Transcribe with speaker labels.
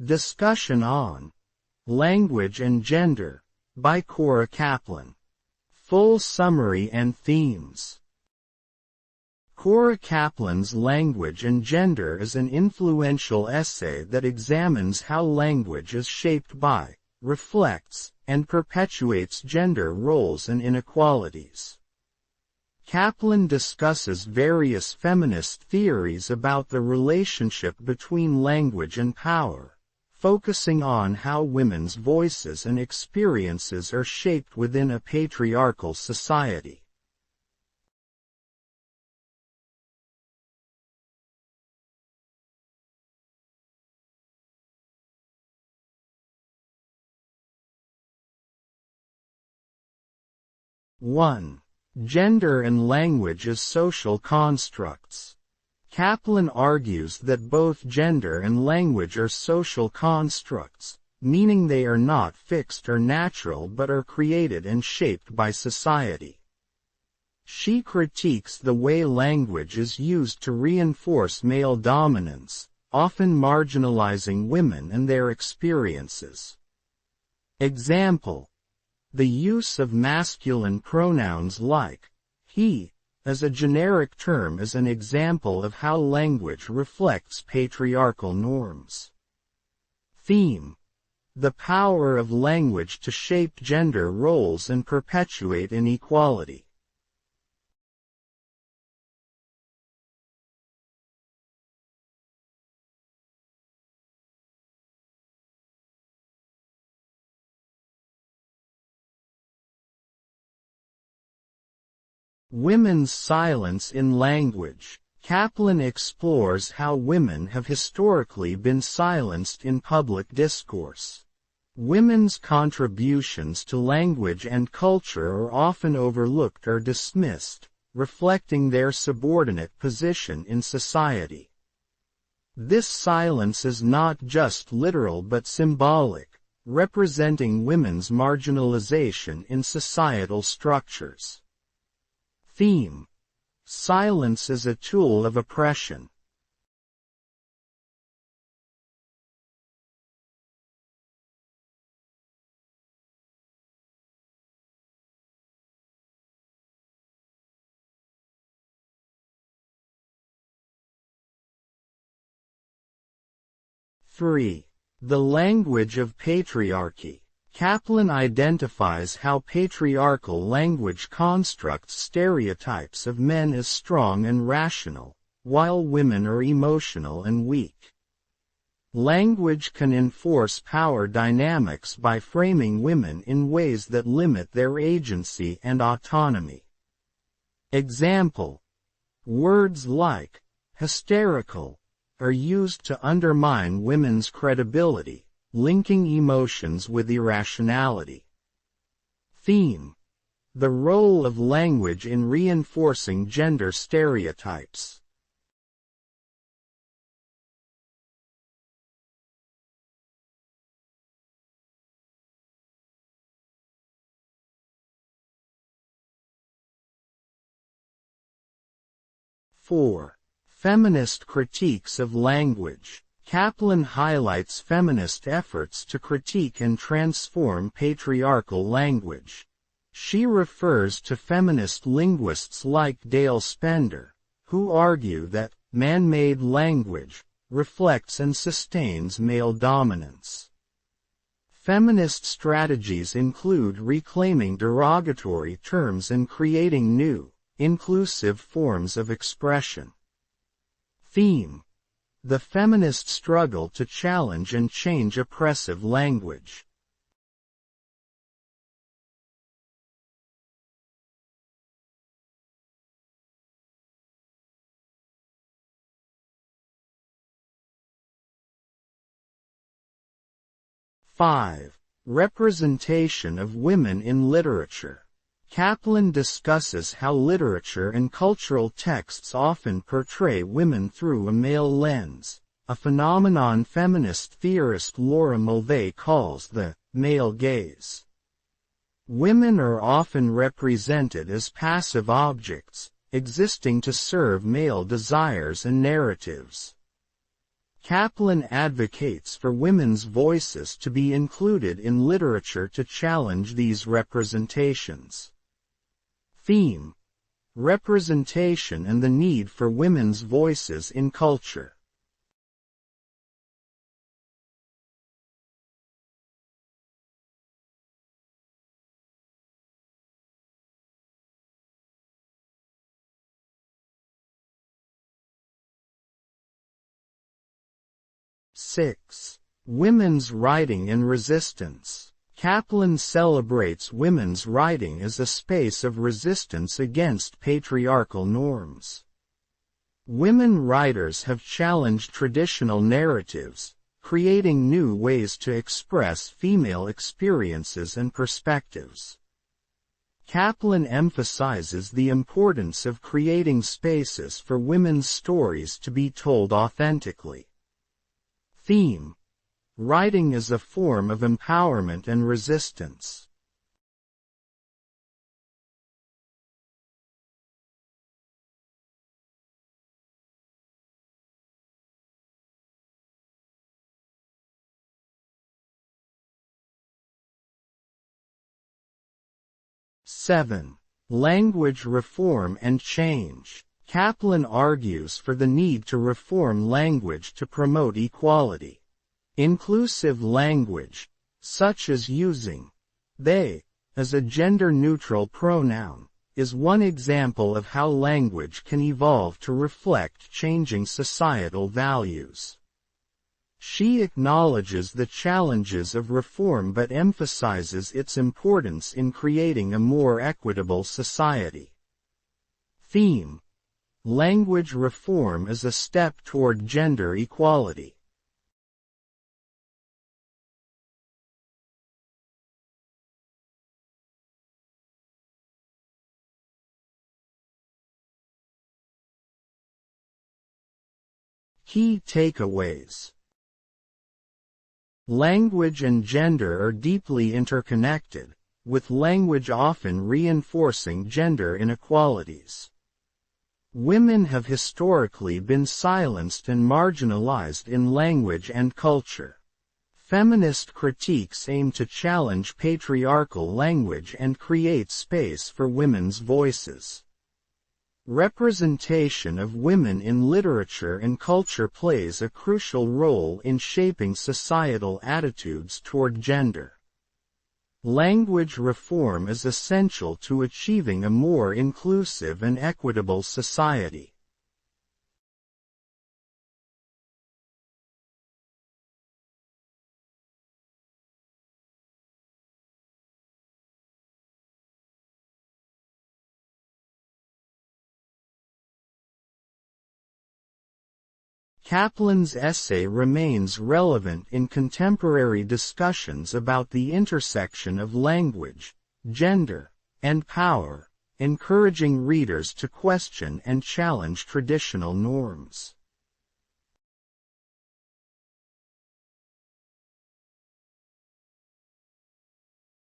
Speaker 1: Discussion on Language and Gender by Cora Kaplan. Full summary and themes. Cora Kaplan's Language and Gender is an influential essay that examines how language is shaped by, reflects, and perpetuates gender roles and inequalities. Kaplan discusses various feminist theories about the relationship between language and power, focusing on how women's voices and experiences are shaped within a patriarchal society. One. Gender and language as social constructs. Kaplan argues that both gender and language are social constructs, meaning they are not fixed or natural but are created and shaped by society. She critiques the way language is used to reinforce male dominance, often marginalizing women and their experiences. Example: the use of masculine pronouns like he as a generic term is an example of how language reflects patriarchal norms. Theme: the power of language to shape gender roles and perpetuate inequality. Women's silence in language. Kaplan explores how women have historically been silenced in public discourse. Women's contributions to language and culture are often overlooked or dismissed, reflecting their subordinate position in society. This silence is not just literal but symbolic, representing women's marginalization in societal structures. Theme: silence as a tool of oppression. Three. The language of patriarchy. Kaplan identifies how patriarchal language constructs stereotypes of men as strong and rational, while women are emotional and weak. Language can enforce power dynamics by framing women in ways that limit their agency and autonomy. Example: words like hysterical are used to undermine women's credibility, linking emotions with irrationality. Theme: the role of language in reinforcing gender stereotypes. Four. Feminist critiques of language. Kaplan highlights feminist efforts to critique and transform patriarchal language. She refers to feminist linguists like Dale Spender, who argue that man-made language reflects and sustains male dominance. Feminist strategies include reclaiming derogatory terms and creating new, inclusive forms of expression. Theme: the feminist struggle to challenge and change oppressive language. Five. Representation of women in literature. Kaplan discusses how literature and cultural texts often portray women through a male lens, a phenomenon feminist theorist Laura Mulvey calls the male gaze. Women are often represented as passive objects, existing to serve male desires and narratives. Kaplan advocates for women's voices to be included in literature to challenge these representations. Theme: representation and the need for women's voices in culture. Six. Women's writing and resistance. Kaplan celebrates women's writing as a space of resistance against patriarchal norms. Women writers have challenged traditional narratives, creating new ways to express female experiences and perspectives. Kaplan emphasizes the importance of creating spaces for women's stories to be told authentically. Theme: writing as a form of empowerment and resistance. Seven. Language reform and change. Kaplan argues for the need to reform language to promote equality. Inclusive language, such as using they as a gender-neutral pronoun, is one example of how language can evolve to reflect changing societal values. She acknowledges the challenges of reform but emphasizes its importance in creating a more equitable society. Theme: language reform as a step toward gender equality. Key takeaways. Language and gender are deeply interconnected, with language often reinforcing gender inequalities. Women have historically been silenced and marginalized in language and culture. Feminist critiques aim to challenge patriarchal language and create space for women's voices. Representation of women in literature and culture plays a crucial role in shaping societal attitudes toward gender. Language reform is essential to achieving a more inclusive and equitable society. Kaplan's essay remains relevant in contemporary discussions about the intersection of language, gender, and power, encouraging readers to question and challenge traditional norms.